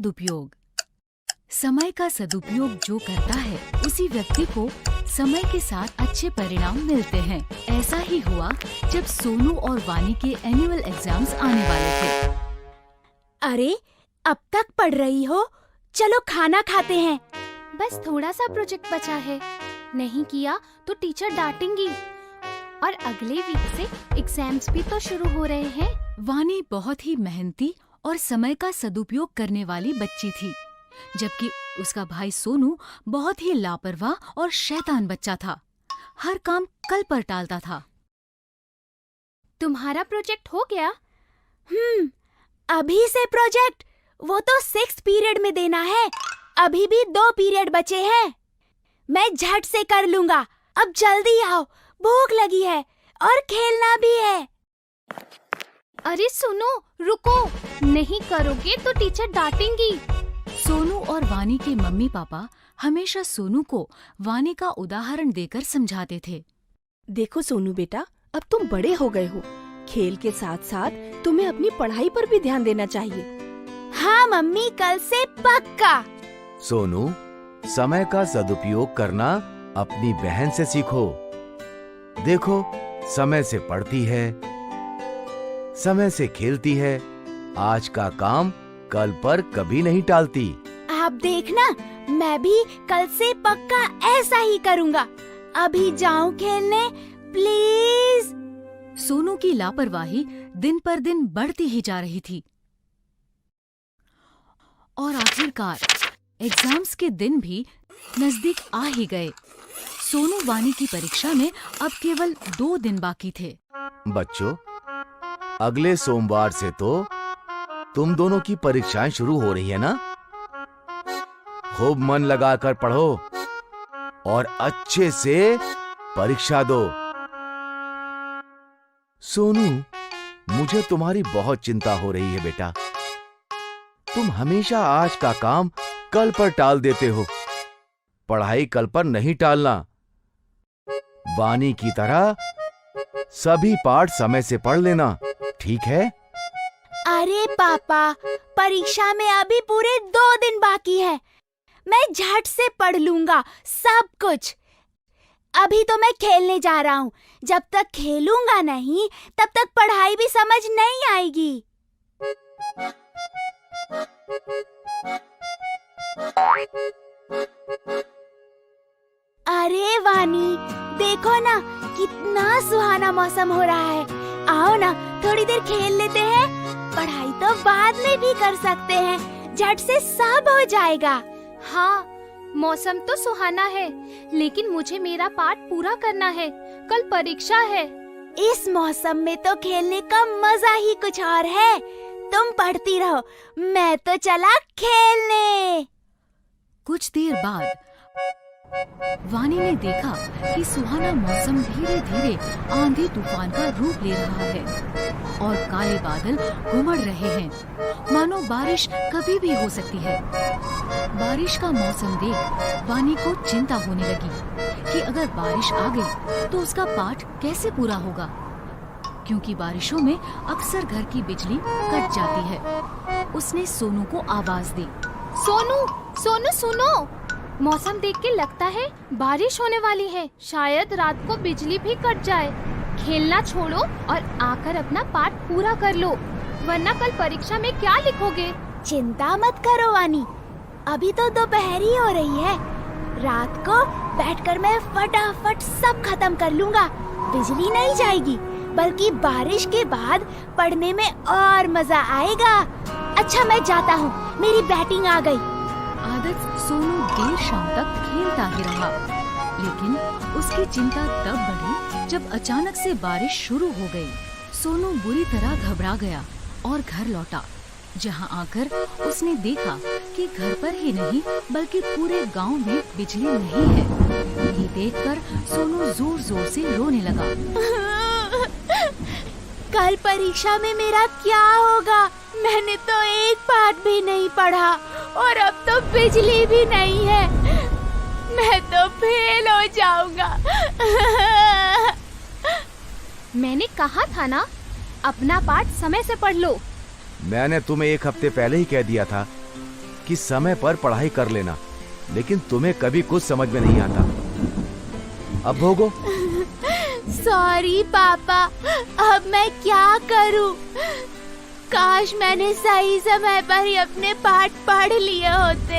सदुपयोग। समय का सदुपयोग जो करता है उसी व्यक्ति को समय के साथ अच्छे परिणाम मिलते हैं। ऐसा ही हुआ जब सोनू और वानी के एनुअल एग्जाम्स आने वाले थे। अरे, अब तक पढ़ रही हो? चलो खाना खाते हैं। बस थोड़ा सा प्रोजेक्ट बचा है, नहीं किया तो टीचर डांटेंगी। और अगले वीक से एग्जाम्स भी तो शुरू हो रहे हैं। वानी बहुत ही मेहनती और समय का सदुपयोग करने वाली बच्ची थी, जबकि उसका भाई सोनू बहुत ही लापरवाह और शैतान बच्चा था। हर काम कल पर टालता था। तुम्हारा प्रोजेक्ट हो गया? अभी से प्रोजेक्ट? वो तो 6th पीरियड में देना है। अभी भी 2 पीरियड बचे हैं। मैं झट से कर लूंगा। अब जल्दी आओ, भूख लगी है और खेलना भी है। अरे सुनो, रुको, नहीं करोगे तो टीचर डांटेंगी। सोनू और वानी के मम्मी पापा हमेशा सोनू को वानी का उदाहरण देकर समझाते थे। देखो सोनू बेटा, अब तुम बड़े हो गए हो। खेल के साथ साथ तुम्हें अपनी पढ़ाई पर भी ध्यान देना चाहिए। हाँ मम्मी, कल से पक्का। सोनू, समय का सदुपयोग करना अपनी बहन से सीखो। देखो, समय से पढ़ती है, समय से खेलती है, आज का काम कल पर कभी नहीं टालती। आप देखना, मैं भी कल से पक्का ऐसा ही करूँगा। अभी जाऊँ खेलने, प्लीज। सोनू की लापरवाही दिन पर दिन बढ़ती ही जा रही थी और आखिरकार एग्जाम्स के दिन भी नजदीक आ ही गए। सोनू वानी की परीक्षा में अब केवल 2 दिन बाकी थे। बच्चों, अगले सोमवार से तो तुम दोनों की परीक्षाएं शुरू हो रही है ना? खूब मन लगाकर पढ़ो और अच्छे से परीक्षा दो। सोनू, मुझे तुम्हारी बहुत चिंता हो रही है बेटा। तुम हमेशा आज का काम कल पर टाल देते हो। पढ़ाई कल पर नहीं टालना। वानी की तरह सभी पाठ समय से पढ़ लेना, ठीक है? अरे पापा, परीक्षा में अभी पूरे 2 दिन बाकी है। मैं झट से पढ़ लूंगा सब कुछ। अभी तो मैं खेलने जा रहा हूँ। जब तक खेलूंगा नहीं, तब तक पढ़ाई भी समझ नहीं आएगी। अरे वानी, देखो ना, कितना सुहाना मौसम हो रहा है। आओ ना, थोड़ी देर खेल लेते हैं। पढ़ाई तो बाद में भी कर सकते हैं, झट से सब हो जाएगा। हाँ, मौसम तो सुहाना है, लेकिन मुझे मेरा पाठ पूरा करना है। कल परीक्षा है। इस मौसम में तो खेलने का मजा ही कुछ और है। तुम पढ़ती रहो, मैं तो चला खेलने। कुछ देर बाद वानी ने देखा कि सुहाना मौसम धीरे धीरे आंधी तूफान का रूप ले रहा है और काले बादल उमड़ रहे हैं, मानो बारिश कभी भी हो सकती है। बारिश का मौसम देख वानी को चिंता होने लगी कि अगर बारिश आ गई तो उसका पाठ कैसे पूरा होगा, क्योंकि बारिशों में अक्सर घर की बिजली कट जाती है। उसने सोनू को आवाज दी। सोनू, सोनू सुनो, मौसम देख के लगता है बारिश होने वाली है। शायद रात को बिजली भी कट जाए। खेलना छोड़ो और आकर अपना पाठ पूरा कर लो, वरना कल परीक्षा में क्या लिखोगे? चिंता मत करो वानी, अभी तो दोपहर ही हो रही है। रात को बैठकर मैं फटाफट सब खत्म कर लूंगा। बिजली नहीं जाएगी, बल्कि बारिश के बाद पढ़ने में और मजा आएगा। अच्छा, मैं जाता हूँ, मेरी बैटिंग आ गई। आदत सोनू देर शाम तक खेलता ही रहा, लेकिन उसकी चिंता तब बढ़ी जब अचानक से बारिश शुरू हो गई। सोनू बुरी तरह घबरा गया और घर लौटा, जहां आकर उसने देखा कि घर पर ही नहीं बल्कि पूरे गांव में बिजली नहीं है। ये देखकर सोनू जोर जोर से रोने लगा। कल परीक्षा में मेरा क्या होगा? मैंने तो एक पाठ भी नहीं पढ़ा और अब तो बिजली भी नहीं है। मैं तो फेल हो जाऊंगा। मैंने कहा था ना, अपना पाठ समय से पढ़ लो। मैंने तुम्हें 1 हफ्ते पहले ही कह दिया था कि समय पर पढ़ाई कर लेना, लेकिन तुम्हें कभी कुछ समझ में नहीं आता। अब भोगो। सॉरी पापा, अब मैं क्या करूं? काश मैंने सही समय पर ही अपने पाठ पढ़ लिए होते।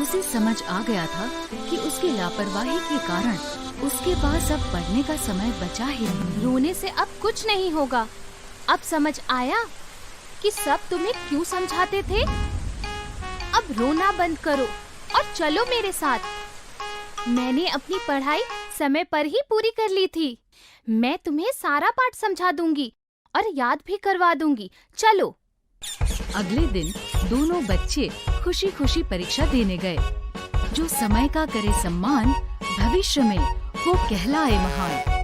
उसे समझ आ गया था कि उसकी लापरवाही के कारण उसके पास अब पढ़ने का समय बचा ही नहीं। रोने से अब कुछ नहीं होगा। अब समझ आया कि सब तुम्हें क्यों समझाते थे। अब रोना बंद करो और चलो मेरे साथ। मैंने अपनी पढ़ाई समय पर ही पूरी कर ली थी। मैं तुम्हें सारा पाठ समझा दूंगी और याद भी करवा दूंगी। चलो। अगले दिन दोनों बच्चे खुशी खुशी परीक्षा देने गए। जो समय का करे सम्मान, भविष्य में वो कहलाए महान।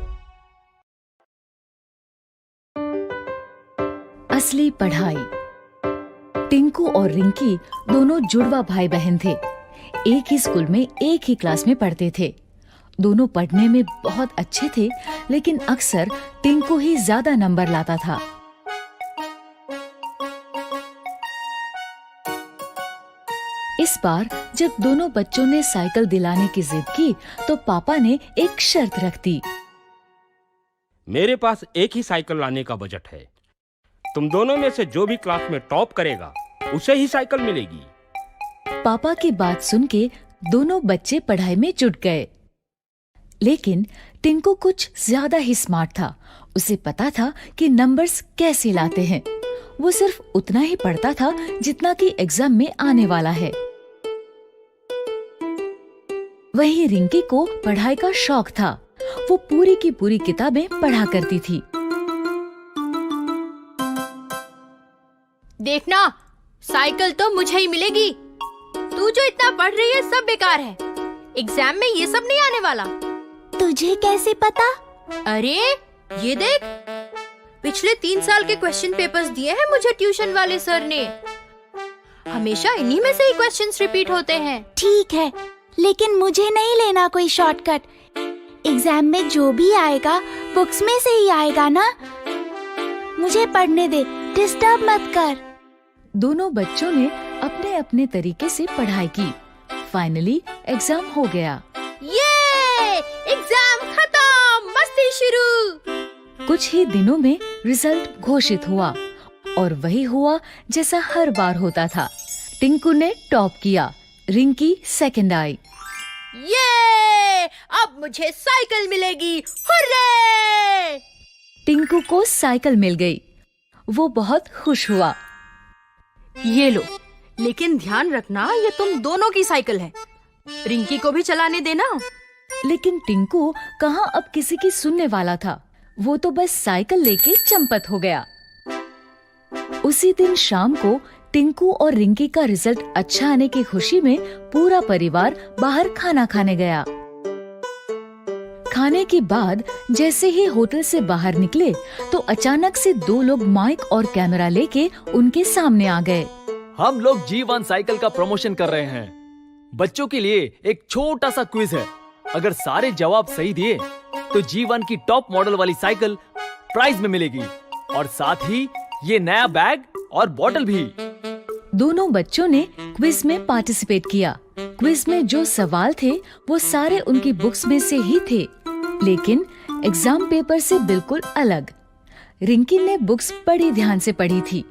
असली पढ़ाई। टिंकू और रिंकी दोनों जुड़वा भाई बहन थे। एक ही स्कूल में एक ही क्लास में पढ़ते थे। दोनों पढ़ने में बहुत अच्छे थे, लेकिन अक्सर टिंकू ही ज्यादा नंबर लाता था। इस बार जब दोनों बच्चों ने साइकिल दिलाने की जिद की, तो पापा ने एक शर्त रख दी। मेरे पास एक ही साइकिल लाने का बजट है। तुम दोनों में से जो भी क्लास में टॉप करेगा उसे ही साइकिल मिलेगी। पापा की बात सुन के दोनों बच्चे पढ़ाई में जुट गए। लेकिन टिंकू कुछ ज्यादा ही स्मार्ट था। उसे पता था कि नंबर्स कैसे लाते हैं। वो सिर्फ उतना ही पढ़ता था जितना कि एग्जाम में आने वाला है। वहीं रिंकी को पढ़ाई का शौक था। वो पूरी की पूरी किताबें पढ़ा करती थी। देखना, साइकिल तो मुझे ही मिलेगी। तू जो इतना पढ़ रही है सब बेकार है। एग्जाम में ये सब नहीं आने वाला। तुझे कैसे पता? अरे ये देख, पिछले 3 साल के क्वेश्चन पेपर्स दिए हैं मुझे ट्यूशन वाले सर ने। हमेशा इन्हीं में से ही क्वेश्चंस रिपीट होते हैं। ठीक है, लेकिन मुझे नहीं लेना कोई शॉर्टकट। एग्जाम में जो भी आएगा बुक्स में से ही आएगा ना। मुझे पढ़ने दे, डिस्टर्ब मत कर। दोनों बच्चों ने अपने अपने तरीके से पढ़ाई की। फाइनली एग्जाम हो गया। ये एग्जाम खत्म, मस्ती शुरू। कुछ ही दिनों में रिजल्ट घोषित हुआ और वही हुआ जैसा हर बार होता था। टिंकू ने टॉप किया, रिंकी सेकंड आई। ये अब मुझे साइकिल मिलेगी, हुर्रे! टिंकू को साइकिल मिल गई। वो बहुत खुश हुआ। ये लो, लेकिन ध्यान रखना ये तुम दोनों की साइकिल है। रिंकी को भी चलाने देना। लेकिन टिंकू कहाँ अब किसी की सुनने वाला था। वो तो बस साइकिल लेके चंपत हो गया। उसी दिन शाम को टिंकू और रिंकी का रिजल्ट अच्छा आने की खुशी में पूरा परिवार बाहर खाना खाने गया। खाने के बाद जैसे ही होटल से बाहर निकले तो अचानक से 2 लोग माइक और कैमरा लेके उनके सामने आ गए। हम लोग G1 साइकिल का प्रमोशन कर रहे हैं। बच्चों के लिए एक छोटा सा क्विज है। अगर सारे जवाब सही दिए तो G1 की टॉप मॉडल वाली साइकिल प्राइज में मिलेगी और साथ ही ये नया बैग और बॉटल भी। दोनों बच्चों ने क्विज में पार्टिसिपेट किया। क्विज में जो सवाल थे वो सारे उनकी बुक्स में से ही थे, लेकिन एग्जाम पेपर से बिल्कुल अलग। रिंकी ने बुक्स बड़ी ध्यान से पढ़ी थी,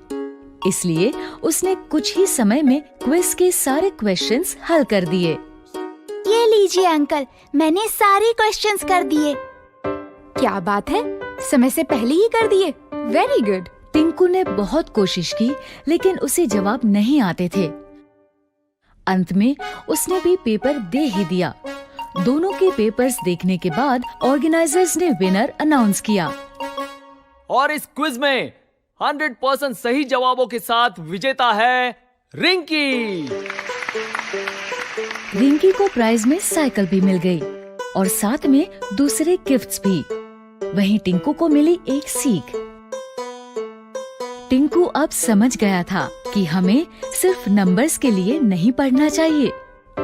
इसलिए उसने कुछ ही समय में क्विज के सारे क्वेश्चंस हल कर दिए। ये लीजिए अंकल, मैंने सारे क्वेश्चंस कर दिए। क्या बात है, समय से पहले ही कर दिए। Very good. टिंकू ने बहुत कोशिश की, लेकिन उसे जवाब नहीं आते थे। अंत में उसने भी पेपर दे ही दिया। दोनों के पेपर्स देखने के बाद ऑर्गेनाइजर्स ने विनर अनाउंस किया। और इस क्विज में 100% सही जवाबों के साथ विजेता है रिंकी। रिंकी को प्राइज में साइकिल भी मिल गई और साथ में दूसरे गिफ्ट्स भी। वहीं टिंकू को मिली एक सीख। टिंकू अब समझ गया था कि हमें सिर्फ नंबर्स के लिए नहीं पढ़ना चाहिए,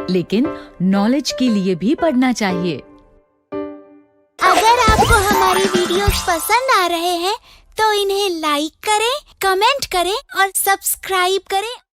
लेकिन नॉलेज के लिए भी पढ़ना चाहिए। अगर आपको हमारी वीडियोस पसंद आ रहे हैं तो इन्हें लाइक करें, कमेंट करें और सब्सक्राइब करें